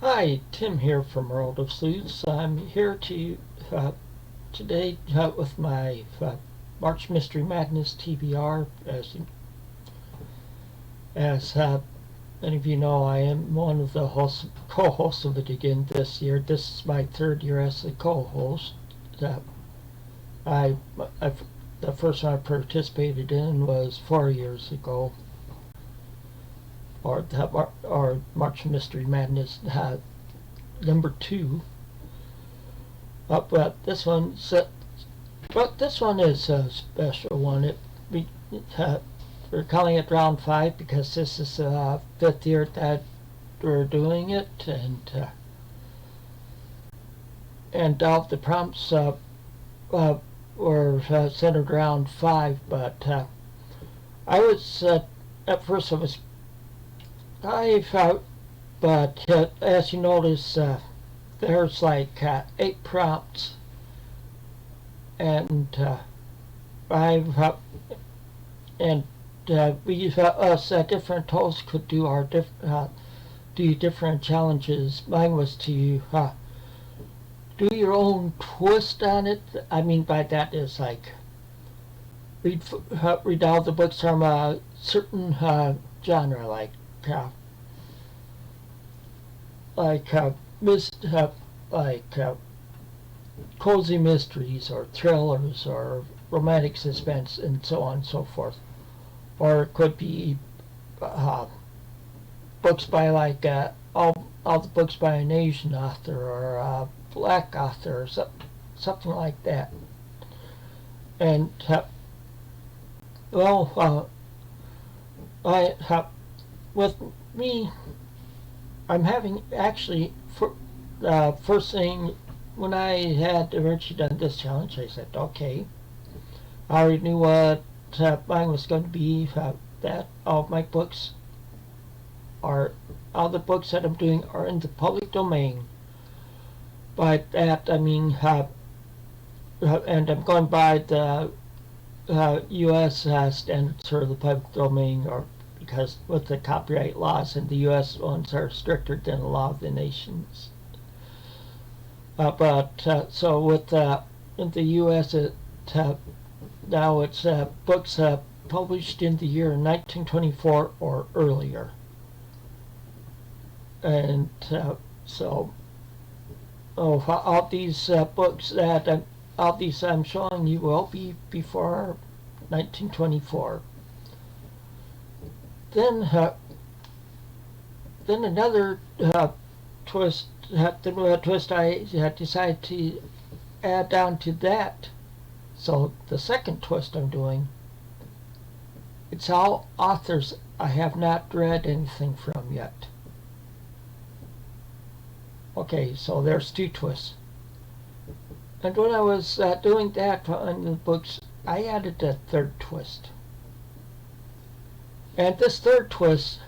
Hi, Tim here from World of Sleuths. I'm here to today with my March Mystery Madness TBR. As many of you know, I am one of the co-hosts of it again this year. This is my third year as the co-host. I the first one I participated in was 4 years ago. Or March Mystery Madness number 2. But this one is a special one. We're calling it round 5 because this is the 5th year that we're doing it, and all of the prompts were centered around 5. But I was at first I was but as you notice, there's like 8 prompts, and we us different hosts could do different challenges. Mine was to do your own twist on it. I mean by that is like read all the books from a certain genre, like cozy mysteries or thrillers or romantic suspense and so on and so forth. Or it could be books by all the books by an Asian author or a black author or something like that. And with me, I'm having actually first thing when I had originally done this challenge, I said, okay, I already knew what mine was going to be. That all my books all the books that I'm doing are in the public domain. By that I mean, and I'm going by the U.S. standards for the public domain, or because with the copyright laws in the U.S. ones are stricter than the law of the nations. So with in the U.S. Now it's books published in the year 1924 or earlier, and all these books all these I'm showing you will be before 1924. Then another twist. Twist I had decided to add down to that. So the second twist I'm doing, it's all authors I have not read anything from yet. Okay, so there's 2 twists. And when I was doing that on the books, I added a 3rd twist. And this 3rd twist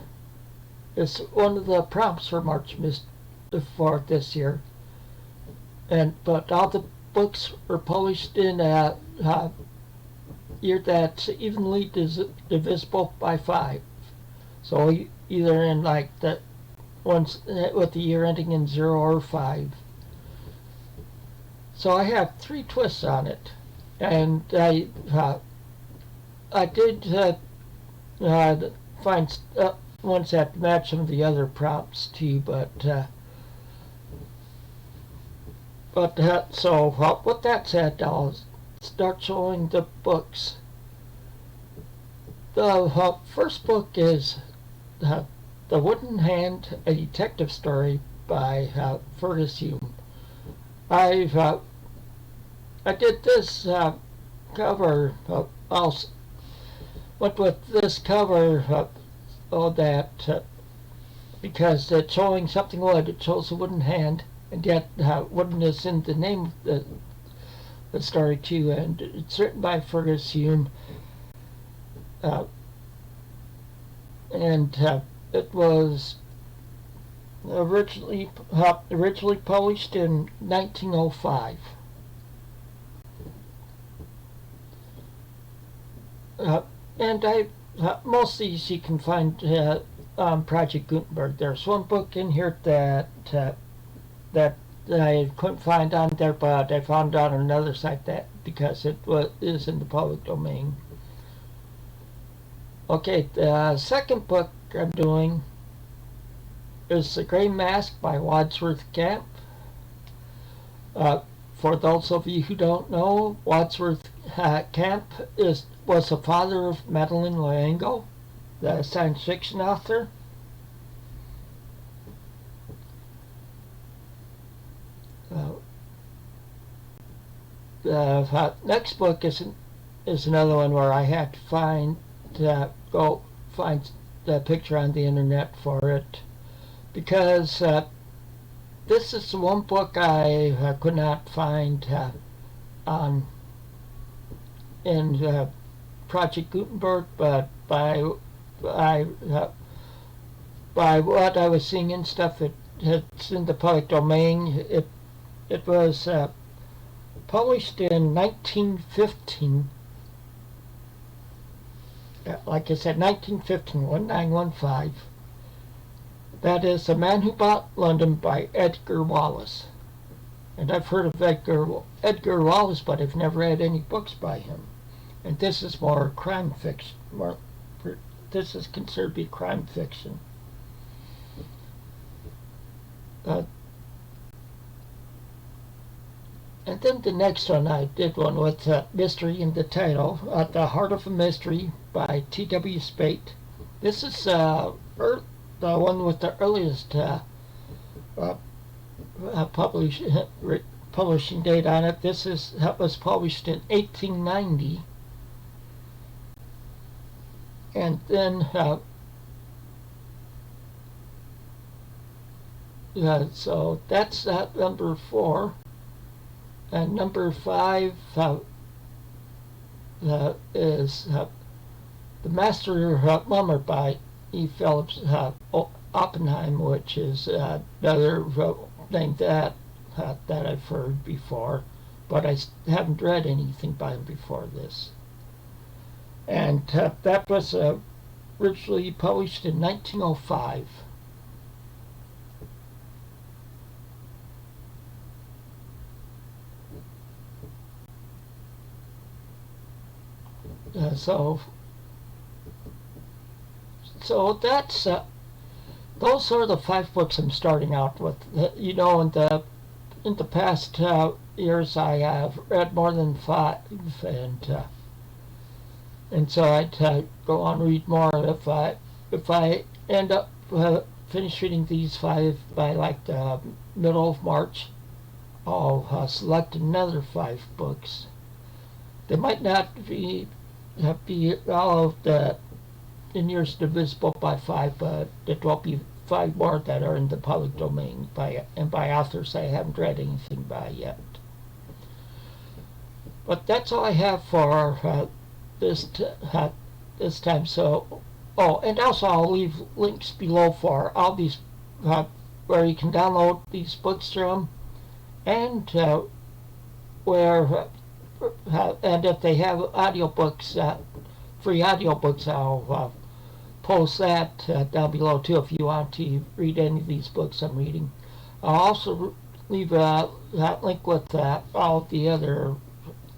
is one of the prompts for March for this year. But all the books were published in a year that's evenly divisible by 5. So either in like the ones with the year ending in 0 or 5. So I have 3 twists on it, and I did find ones that match some of the other prompts too, so with that said, I'll start showing the books. The first book is The Wooden Hand, a detective story by Fergus Hume. I did this cover. I went with this cover because it's showing something wood. It shows a wooden hand, and yet wooden is in the name of the story too. And it's written by Fergus Hume, and it was originally published in 1905. And most of these you can find Project Gutenberg. There's one book in here that I couldn't find on there, but I found on another site that because it is in the public domain. Okay, the second book I'm doing is The Grey Mask by Wadsworth Camp. For those of you who don't know, Wadsworth Camp was the father of Madeleine L'Engle, the science fiction author. The next book is another one where I had to go find the picture on the internet for it, because this is the one book I could not find in Project Gutenberg, but by what I was seeing and stuff, it's in the public domain. It was published in 1915. Like I said, 1915, 1915. That is The Man Who Bought London by Edgar Wallace. And I've heard of Edgar Wallace, but I've never read any books by him. And this is more crime fiction. This is considered to be crime fiction. And then the next one, I did one with mystery in the title, At the Heart of a Mystery by T.W. Speight. This is the one with the earliest publishing date on it. This was published in 1890. And then so that's number 4. And number 5 is The Master Mummer by Phillips, Oppenheim, which is another name that I've heard before, but I haven't read anything by him before this. And that was originally published in 1905. So that's those are the 5 books I'm starting out with. You know, in the past years, I have read more than 5, and so I'd go on and read more. If I end up finish reading these 5 by like the middle of March, I'll select another 5 books. They might not be all of the in years divisible by 5, but it will be 5 more that are in the public domain by authors I haven't read anything by yet. But that's all I have for this time. So, and also I'll leave links below for all these where you can download these books from, and and if they have audiobooks, free audiobooks, I'll post that down below too if you want to read any of these books I'm reading. I'll also leave a link with all of the other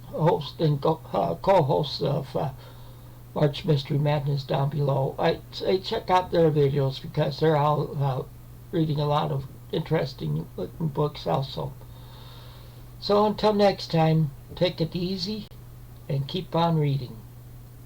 hosts and co-hosts of March Mystery Madness down below. I check out their videos because they're all reading a lot of interesting looking books also. So until next time, take it easy and keep on reading.